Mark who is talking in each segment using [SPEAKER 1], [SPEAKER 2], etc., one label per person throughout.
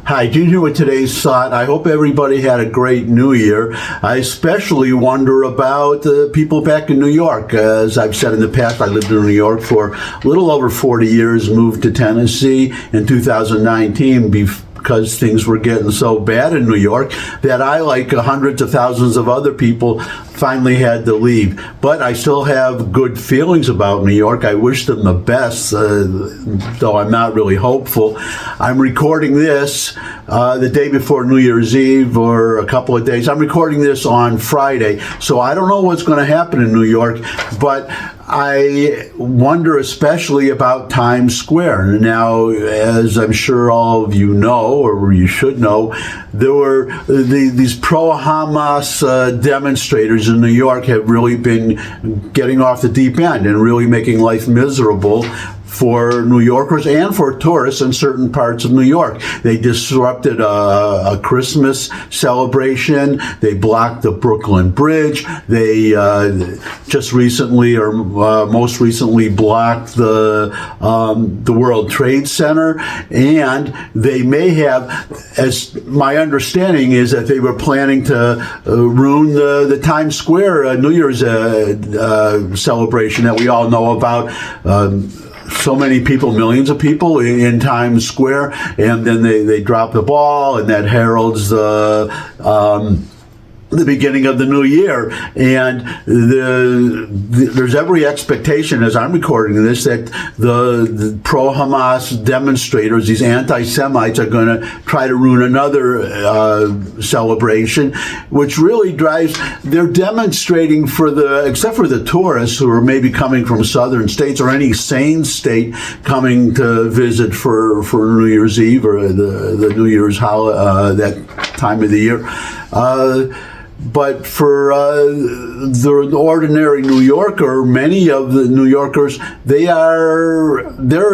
[SPEAKER 1] Hi, Gene here with today's thought. I hope everybody had a great New Year. I especially wonder about the people back in New York. As I've said in the past, I lived in New York for a little over 40 years, moved to Tennessee in 2019 because things were getting so bad in New York that I, like hundreds of thousands of other people, finally had to leave. But I still have good feelings about New York. I wish them the best, though I'm not really hopeful. I'm recording this the day before New Year's Eve, or a couple of days. I'm recording this on Friday, so I don't know what's going to happen in New York, but I wonder especially about Times Square. Now, as I'm sure all of you know, or you should know, there were these pro-Hamas demonstrators in New York have really been getting off the deep end and really making life miserable for New Yorkers and for tourists in certain parts of New York. They disrupted a Christmas celebration. They blocked the Brooklyn Bridge. They just recently, or most recently, blocked the World Trade Center. And they may have, as my understanding is, that they were planning to ruin the Times Square New Year's celebration that we all know about. So many people, millions of people in Times Square, and then they drop the ball, and that heralds the beginning of the new year. And there's every expectation, as I'm recording this, that the pro-Hamas demonstrators, these anti-Semites, are going to try to ruin another celebration, which really drives, they're demonstrating except for the tourists who are maybe coming from southern states or any sane state coming to visit for New Year's Eve or the New Year's that time of the year. But for the ordinary New Yorker, many of the New Yorkers, they're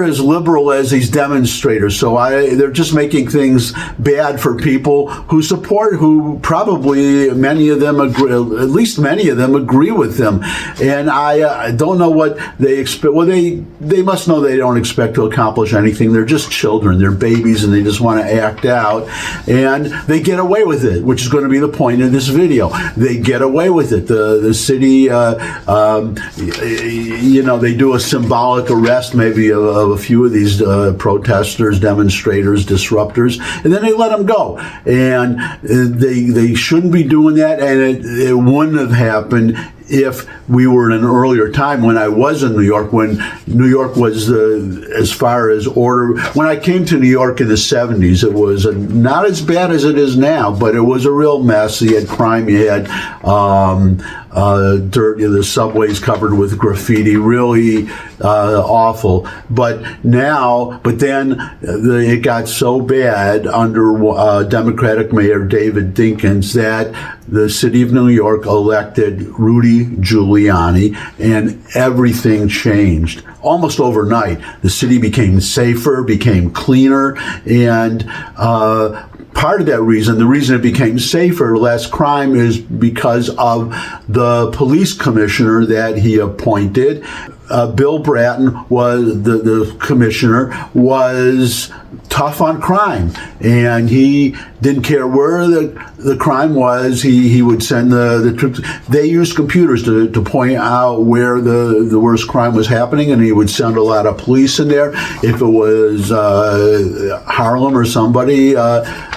[SPEAKER 1] as liberal as these demonstrators. So they're just making things bad for people who probably many of them agree, at least many of them agree with them. And I don't know what they expect. Well, they must know they don't expect to accomplish anything. They're just children. They're babies, and they just want to act out. And they get away with it, which is going to be the point of this video. They get away with it. The city, they do a symbolic arrest maybe of a few of these protesters, demonstrators, disruptors, and then they let them go. And they shouldn't be doing that, and it wouldn't have happened if we were in an earlier time when I was in New York, when New York was, as far as order, when I came to New York in the 70s, it was not as bad as it is now, but it was a real mess. You had crime, you had dirt, the subways covered with graffiti, really awful. But then it got so bad under Democratic Mayor David Dinkins that the city of New York elected Rudy Giuliani, and everything changed. Almost overnight, the city became safer, became cleaner, and part of that reason, the reason it became safer, less crime, is because of the police commissioner that he appointed. Bill Bratton was the commissioner, was tough on crime, and he didn't care where the crime was. He would send the troops. They used computers to point out where the worst crime was happening, and he would send a lot of police in there. If it was Harlem or somebody,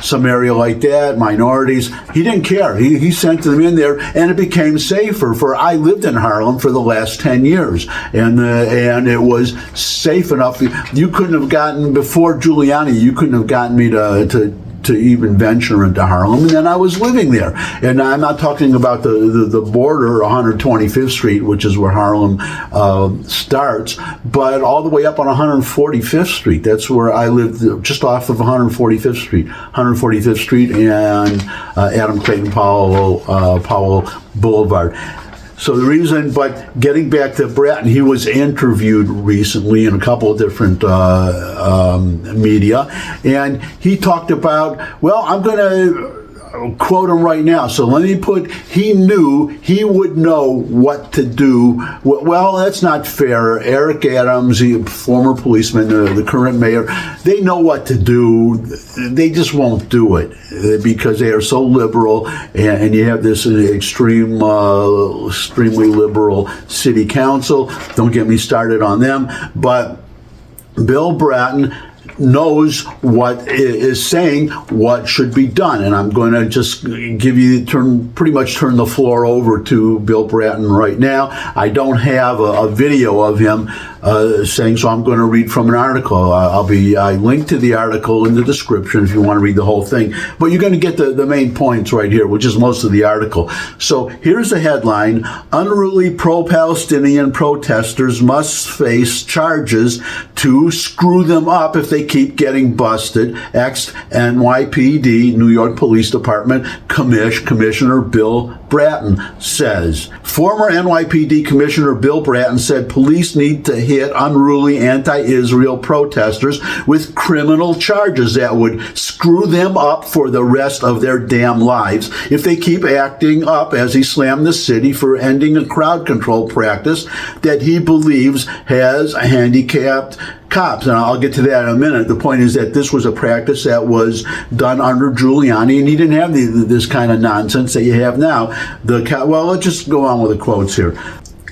[SPEAKER 1] some area like that, minorities, he didn't care. He sent them in there, and it became safer. I lived in Harlem for the last 10 years, and it was safe enough. You couldn't have gotten, before Giuliani, you couldn't have gotten me to even venture into Harlem, and then I was living there. And I'm not talking about the border, 125th Street, which is where Harlem starts, but all the way up on 145th Street. That's where I lived, just off of 145th Street and Adam Clayton Powell Boulevard. So the reason, but getting back to Bratton, he was interviewed recently in a couple of different media, and he talked about, well, quote him right now. So let me put, he knew, he would know what to do. Well, that's not fair. Eric Adams, the former policeman, the current mayor, they know what to do. They just won't do it because they are so liberal, and you have this extremely liberal city council. Don't get me started on them. But Bill Bratton knows what is saying, what should be done. And I'm going to just pretty much turn the floor over to Bill Bratton right now. I don't have a video of him saying, so I'm going to read from an article. I linked to the article in the description if you want to read the whole thing. But you're going to get the main points right here, which is most of the article. So here's the headline: unruly pro-Palestinian protesters must face charges to screw them up if they keep getting busted. Ex-NYPD, New York Police Department Commissioner Bill Bratton says. Former NYPD Commissioner Bill Bratton said police need to hit unruly anti-Israel protesters with criminal charges that would screw them up for the rest of their damn lives if they keep acting up, as he slammed the city for ending a crowd control practice that he believes has handicapped cops. And I'll get to that in a minute. The point is that this was a practice that was done under Giuliani, and he didn't have this kind of nonsense that you have now. Well, let's just go on with the quotes here.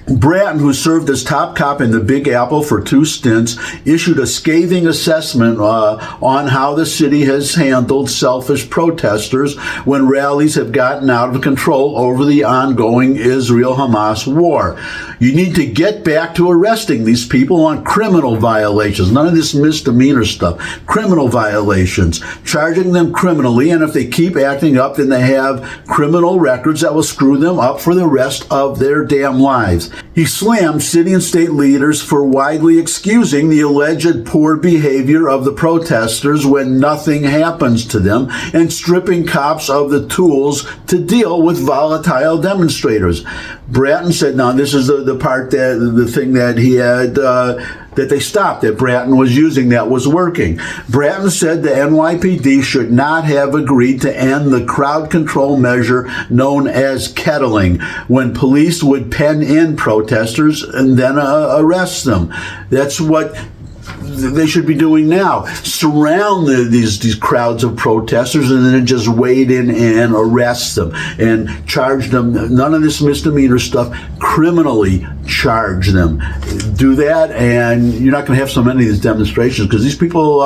[SPEAKER 1] Bratton, who served as top cop in the Big Apple for 2 stints, issued a scathing assessment on how the city has handled selfish protesters when rallies have gotten out of control over the ongoing Israel-Hamas war. You need to get back to arresting these people on criminal violations. None of this misdemeanor stuff. Criminal violations. Charging them criminally, and if they keep acting up, then they have criminal records that will screw them up for the rest of their damn lives. He slammed city and state leaders for widely excusing the alleged poor behavior of the protesters when nothing happens to them, and stripping cops of the tools to deal with volatile demonstrators. Bratton said, now this is the part that the thing that he had that they stopped, that Bratton was using that was working. Bratton said the NYPD should not have agreed to end the crowd control measure known as kettling, when police would pen in protesters and then arrest them. That's what they should be doing now. Surround these crowds of protesters and then just wade in and arrest them and charge them. None of this misdemeanor stuff. Criminally charge them. Do that, and you're not going to have so many of these demonstrations, because these people,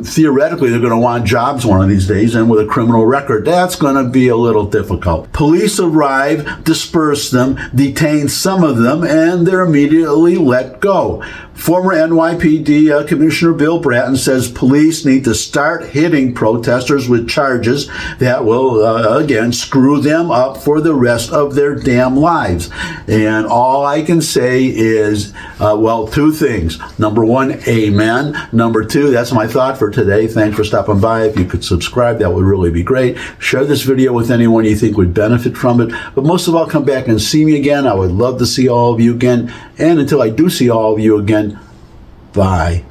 [SPEAKER 1] theoretically, they're going to want jobs one of these days, and with a criminal record, that's going to be a little difficult. Police arrive, disperse them, detain some of them, and they're immediately let go. Former NYPD Commissioner Bill Bratton says police need to start hitting protesters with charges that will, again, screw them up for the rest of their damn lives. And all I can say is, well, 2 things. Number 1, amen. Number 2, that's my thought for today. Thanks for stopping by. If you could subscribe, that would really be great. Share this video with anyone you think would benefit from it. But most of all, come back and see me again. I would love to see all of you again. And until I do see all of you again, bye.